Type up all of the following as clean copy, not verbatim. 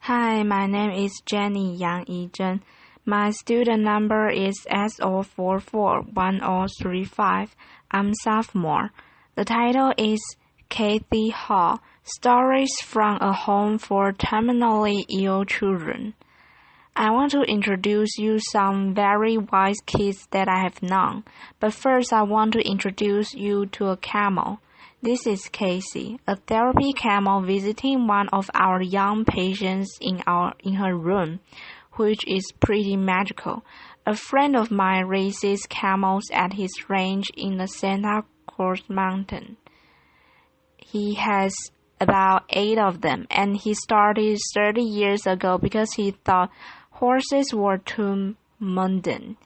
Hi, my name is Jenny Yang Yizhen. My student number is S0441035. I'm sophomore. The title is Kathy Hall, Stories from a Home for Terminally Ill Children. I want to introduce you some very wise kids that I have known, but first I want to introduce you to a camel. This is Casey, a therapy camel visiting one of our young patients in her room, which is pretty magical. A friend of mine raises camels at his ranch in the Santa Cruz Mountain. He has about 8 of them, and he started 30 years ago because he thought horses were too mundane.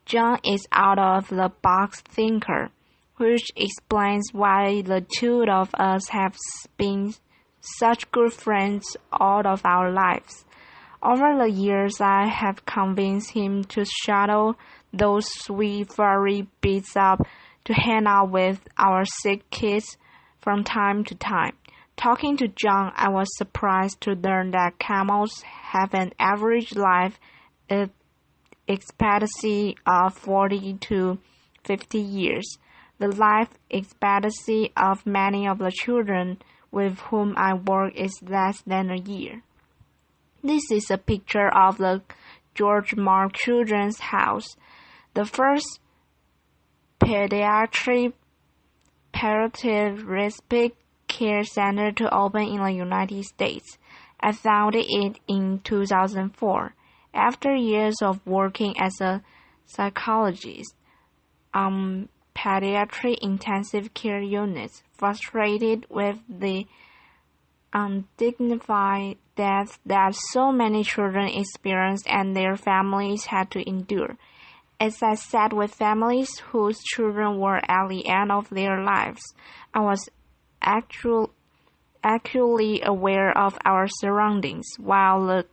John is out of the box thinker, which explains why the two of us have been such good friends all of our lives. Over the years, I have convinced him to shuttle those sweet furry bits up to hang out with our sick kids from time to time. Talking to John, I was surprised to learn that camels have an average life expectancy of 40 to 50 years. The life expectancy of many of the children with whom I work is less than a year. This is a picture of the George Mark Children's House, the first pediatric palliative respite care center to open in the United States. I founded it in 2004. After years of working as a psychologist, pediatric intensive care units, frustrated with the undignified death that so many children experienced and their families had to endure. As I sat with families whose children were at the end of their lives, I was acutely aware of our surroundings while the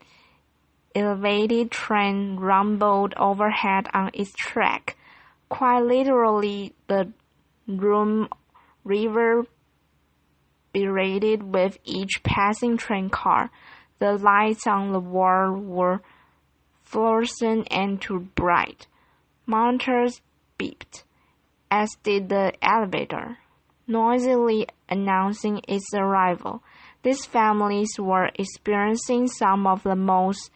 elevated train rumbled overhead on its track. Quite literally, the room reverberated with each passing train car. The lights on the wall were fluorescent and too bright. Monitors beeped, as did the elevator, noisily announcing its arrival. These families were experiencing some of the most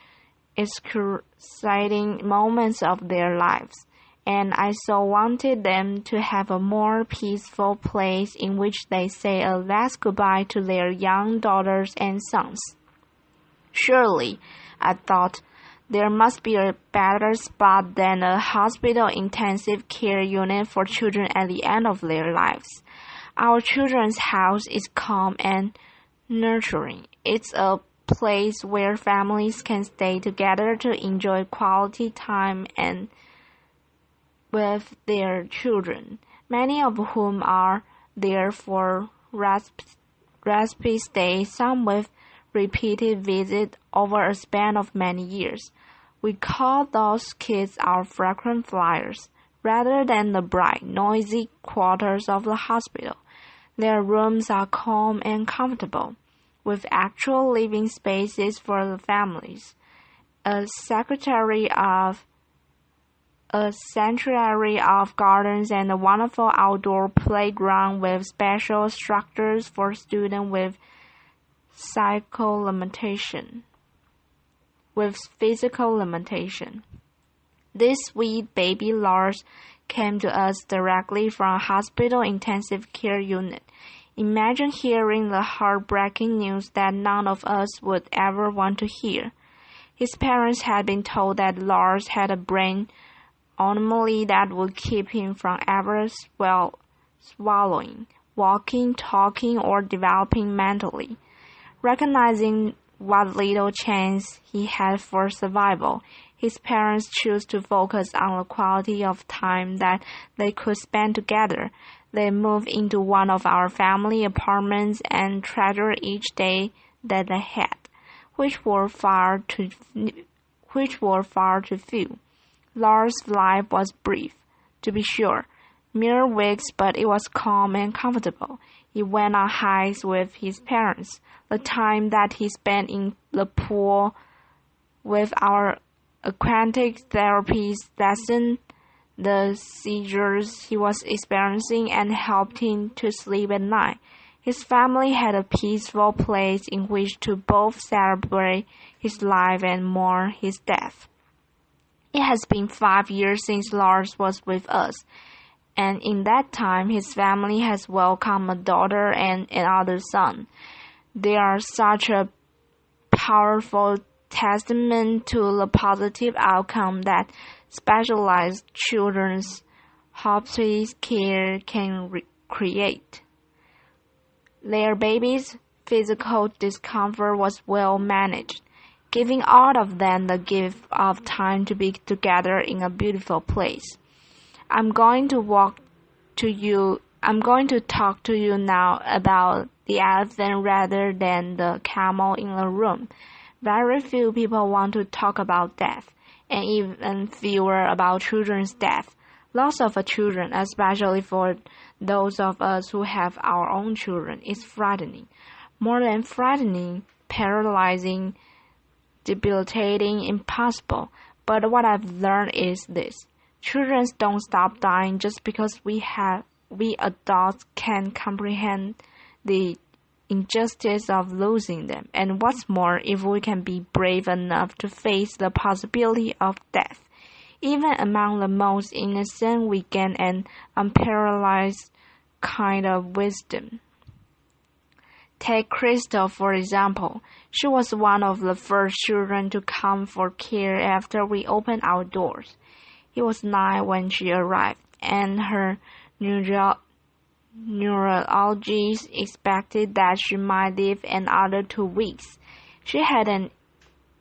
exciting moments of their lives, and I so wanted them to have a more peaceful place in which they say a last goodbye to their young daughters and sons. Surely, I thought, there must be a better spot than a hospital intensive care unit for children at the end of their lives. Our children's house is calm and nurturing. It's a place where families can stay together to enjoy quality time and with their children, many of whom are there for respite stays, some with repeated visits over a span of many years. We call those kids our frequent flyers, rather than the bright, noisy quarters of the hospital. Their rooms are calm and comfortable, with actual living spaces for the families. A sanctuary of gardens and a wonderful outdoor playground with special structures for students with physical limitation. This sweet baby Lars came to us directly from a hospital intensive care unit. Imagine hearing the heartbreaking news that none of us would ever want to hear. His parents had been told that Lars had a brain anomaly that would keep him from ever swallowing, walking, talking, or developing mentally. Recognizing what little chance he had for survival, his parents chose to focus on the quality of time that they could spend together. They moved into one of our family apartments and treasured each day that they had, which were far too few. Lars' life was brief, to be sure, mere weeks, but it was calm and comfortable. He went on hikes with his parents. The time that he spent in the pool with our aquatic therapy lesson, the seizures he was experiencing, and helped him to sleep at night. His family had a peaceful place in which to both celebrate his life and mourn his death. It has been 5 years since Lars was with us, and in that time his family has welcomed a daughter and another son. They are such a powerful testament to the positive outcome that specialized children's hospice care can create. Their baby's physical discomfort was well managed, giving all of them the gift of time to be together in a beautiful place. I'm going to talk to you now about the elephant rather than the camel in the room. Very few people want to talk about death, and even fewer about children's death. Loss of children, especially for those of us who have our own children, is frightening. More than frightening, paralyzing, debilitating, impossible. But what I've learned is this. Children don't stop dying just because we adults can comprehend the injustice of losing them. And what's more, if we can be brave enough to face the possibility of death, even among the most innocent, we gain an unparalleled kind of wisdom. Take Crystal, for example. She was one of the first children to come for care after we opened our doors. He was 9 when she arrived, and her neurologist expected that she might live another 2 weeks. She had an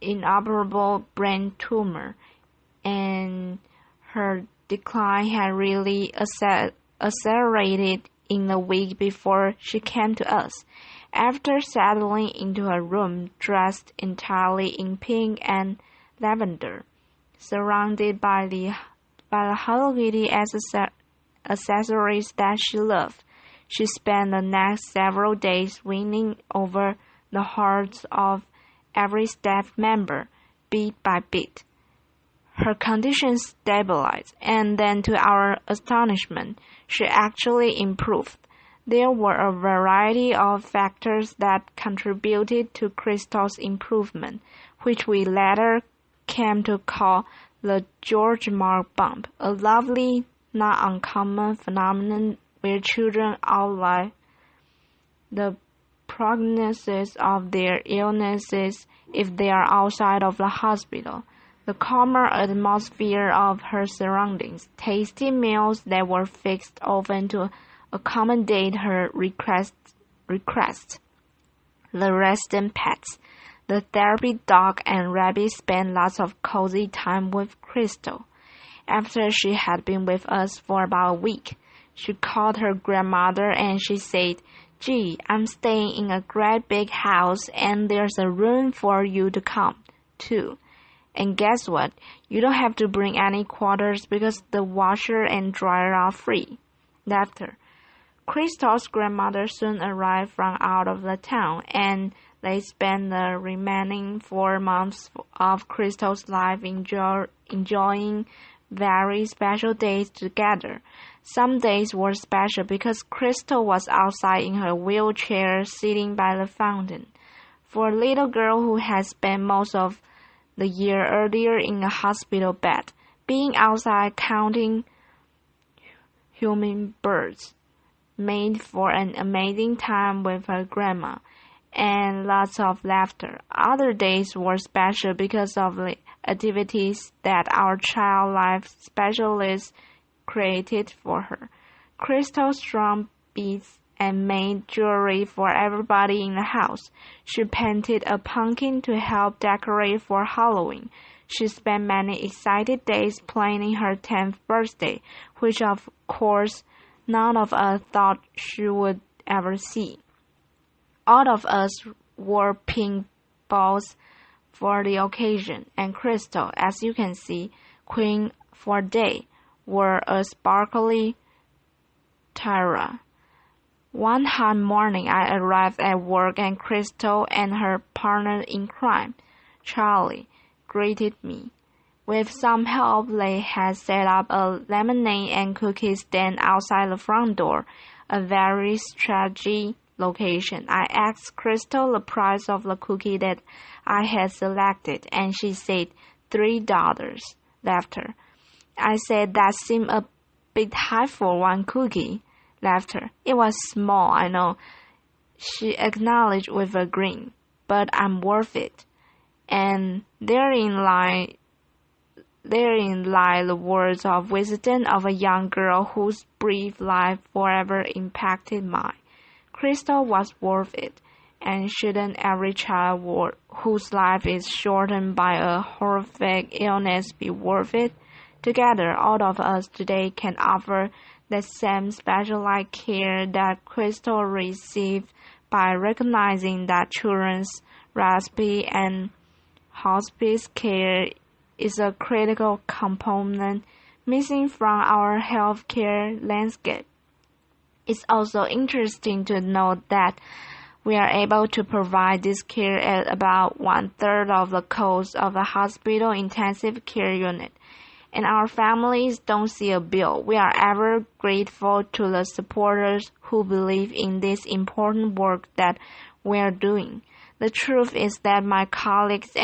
inoperable brain tumor, and her decline had really accelerated in the week before she came to us. After settling into a room dressed entirely in pink and lavender, surrounded by the Hello Kitty accessories that she loved, she spent the next several days winning over the hearts of every staff member, bit by bit. Her condition stabilized, and then to our astonishment, she actually improved. There were a variety of factors that contributed to Crystal's improvement, which we later came to call the George Mark bump, a lovely, not uncommon phenomenon where children outlive the prognosis of their illnesses if they are outside of the hospital. The calmer atmosphere of her surroundings, tasty meals that were fixed often to accommodate her requests, the resident pets, the therapy dog and rabbit spent lots of cozy time with Crystal. After she had been with us for about a week, she called her grandmother and she said, "Gee, I'm staying in a great big house and there's a room for you to come, too. And guess what? You don't have to bring any quarters because the washer and dryer are free." Laughter. Crystal's grandmother soon arrived from out of the town, and they spent the remaining 4 months of Crystal's life enjoying very special days together. Some days were special because Crystal was outside in her wheelchair sitting by the fountain. For a little girl who had spent most of the year earlier in a hospital bed, being outside counting hummingbirds made for an amazing time with her grandma and lots of laughter. Other days were special because of the activities that our child life specialist created for her. Crystal strung beads and made jewelry for everybody in the house. She painted a pumpkin to help decorate for Halloween. She spent many excited days planning her 10th birthday, which of course none of us thought she would ever see. All of us wore pink balls for the occasion, and Crystal, as you can see, Queen for Day, wore a sparkly tiara. One hot morning, I arrived at work and Crystal and her partner in crime, Charlie, greeted me. With some help, they had set up a lemonade and cookie stand outside the front door, a very strategic location. I asked Crystal the price of the cookie that I had selected, and she said $3. Laughter. I said that seemed a bit high for one cookie. Laughter. It was small, I know. She acknowledged with a grin. But I'm worth it. And therein lie the words of wisdom of a young girl whose brief life forever impacted mine. Crystal was worth it, and shouldn't every child whose life is shortened by a horrific illness be worth it? Together, all of us today can offer the same specialized care that Crystal received by recognizing that children's respite and hospice care is a critical component missing from our healthcare landscape. It's also interesting to note that we are able to provide this care at about 1/3 of the cost of a hospital intensive care unit, and our families don't see a bill. We are ever grateful to the supporters who believe in this important work that we are doing. The truth is that my colleagues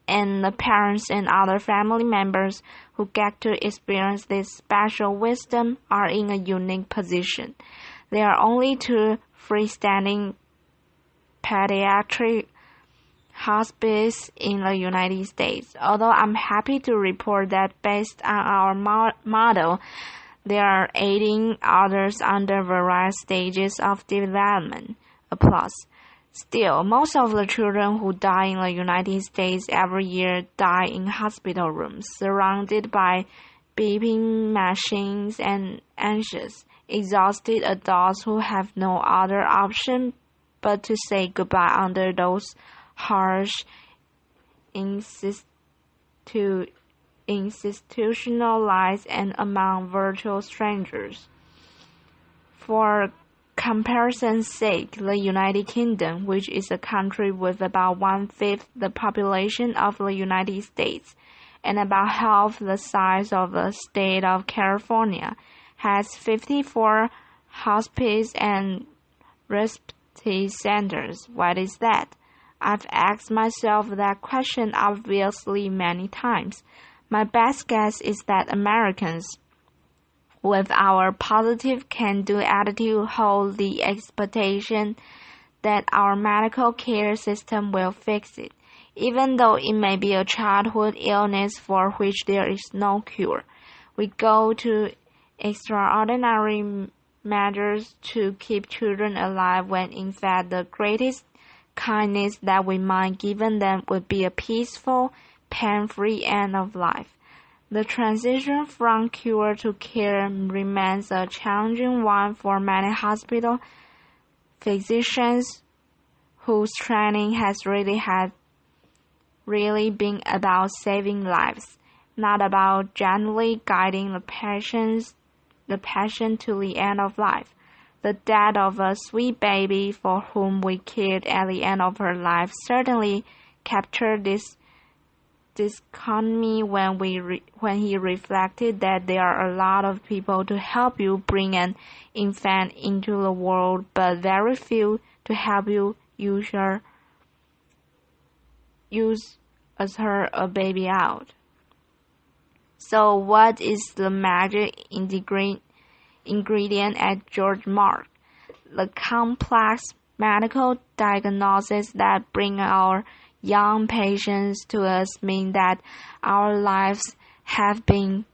and the parents and other family members who get to experience this special wisdom are in a unique position. There are only 2 freestanding pediatric hospices in the United States, although I'm happy to report that based on our model, there are 18 others under various stages of development. Applause. Still, most of the children who die in the United States every year die in hospital rooms, surrounded by beeping machines and anxious, exhausted adults who have no other option but to say goodbye under those harsh institutionalized and among virtual strangers. For comparison's sake, the United Kingdom, which is a country with about 1/5 the population of the United States and about half the size of the state of California, has 54 hospice and respite centers. What is that? I've asked myself that question obviously many times. My best guess is that Americans, with our positive can-do attitude, hold the expectation that our medical care system will fix it, even though it may be a childhood illness for which there is no cure. We go to extraordinary measures to keep children alive when in fact the greatest kindness that we might give them would be a peaceful, pain-free end of life. The transition from cure to care remains a challenging one for many hospital physicians whose training has really been about saving lives, not about gently guiding the patient to the end of life. The death of a sweet baby for whom we cared at the end of her life certainly captured this dichotomy when he reflected that there are a lot of people to help you bring an infant into the world, but very few to help you use her a baby out. So what is the magic ingredient at George Mark? The complex medical diagnoses that bring our young patients to us mean that our lives have been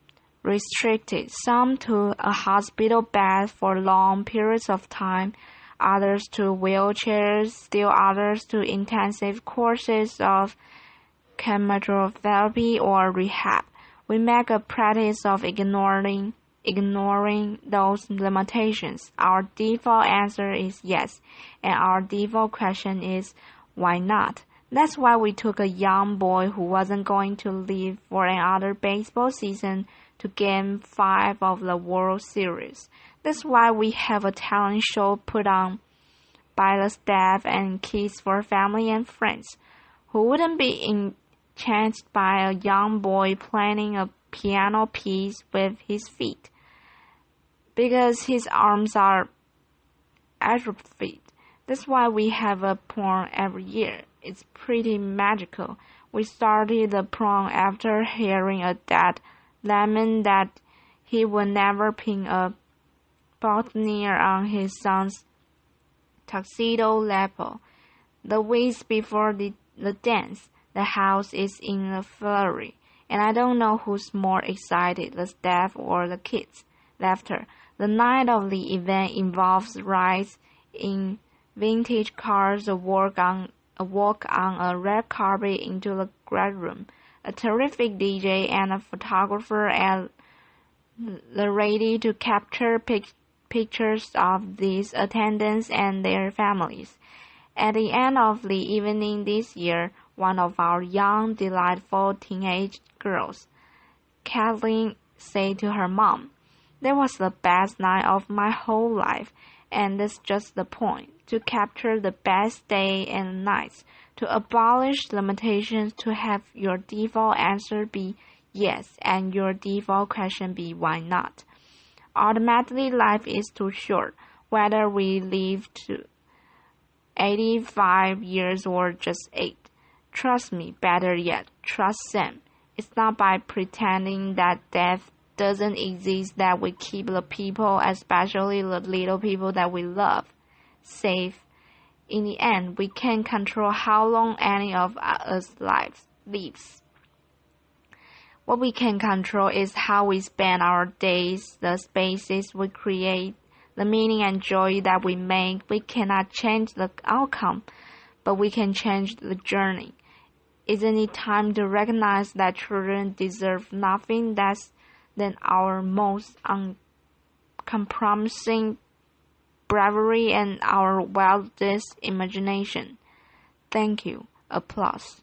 restricted, some to a hospital bed for long periods of time, others to wheelchairs, still others to intensive courses of chemotherapy or rehab. We make a practice of ignoring those limitations. Our default answer is yes, and our default question is, why not? That's why we took a young boy who wasn't going to live for another baseball season to Game 5 of the World Series. That's why we have a talent show put on by the staff and kids for family and friends. Who wouldn't be enchanted by a young boy playing a piano piece with his feet? Because his arms are atrophied. That's why we have a prom every year. It's pretty magical. We started the prom after hearing a dad lament that he would never pin a boutonniere on his son's tuxedo lapel. The weeks before the dance, the house is in a flurry, and I don't know who's more excited, the staff or the kids. Laughter. The night of the event involves rides in vintage cars, a walk on a red carpet into the grad room, a terrific DJ, and a photographer at the ready to capture pictures of these attendants and their families. At the end of the evening this year, one of our young, delightful teenage girls, Kathleen, said to her mom, "That was the best night of my whole life, and that's just the point, to capture the best day and nights, to abolish limitations, to have your default answer be yes and your default question be why not. Automatically, life is too short, whether we live to 85 years or just 8. Trust me, better yet, trust Sam. It's not by pretending that death doesn't exist that we keep the people, especially the little people that we love, safe. In the end, we can't control how long any of us lives. What we can control is how we spend our days, the spaces we create, the meaning and joy that we make. We cannot change the outcome, but we can change the journey. Isn't it time to recognize that children deserve nothing less than our most uncompromising bravery and our wildest imagination? Thank you. Applause.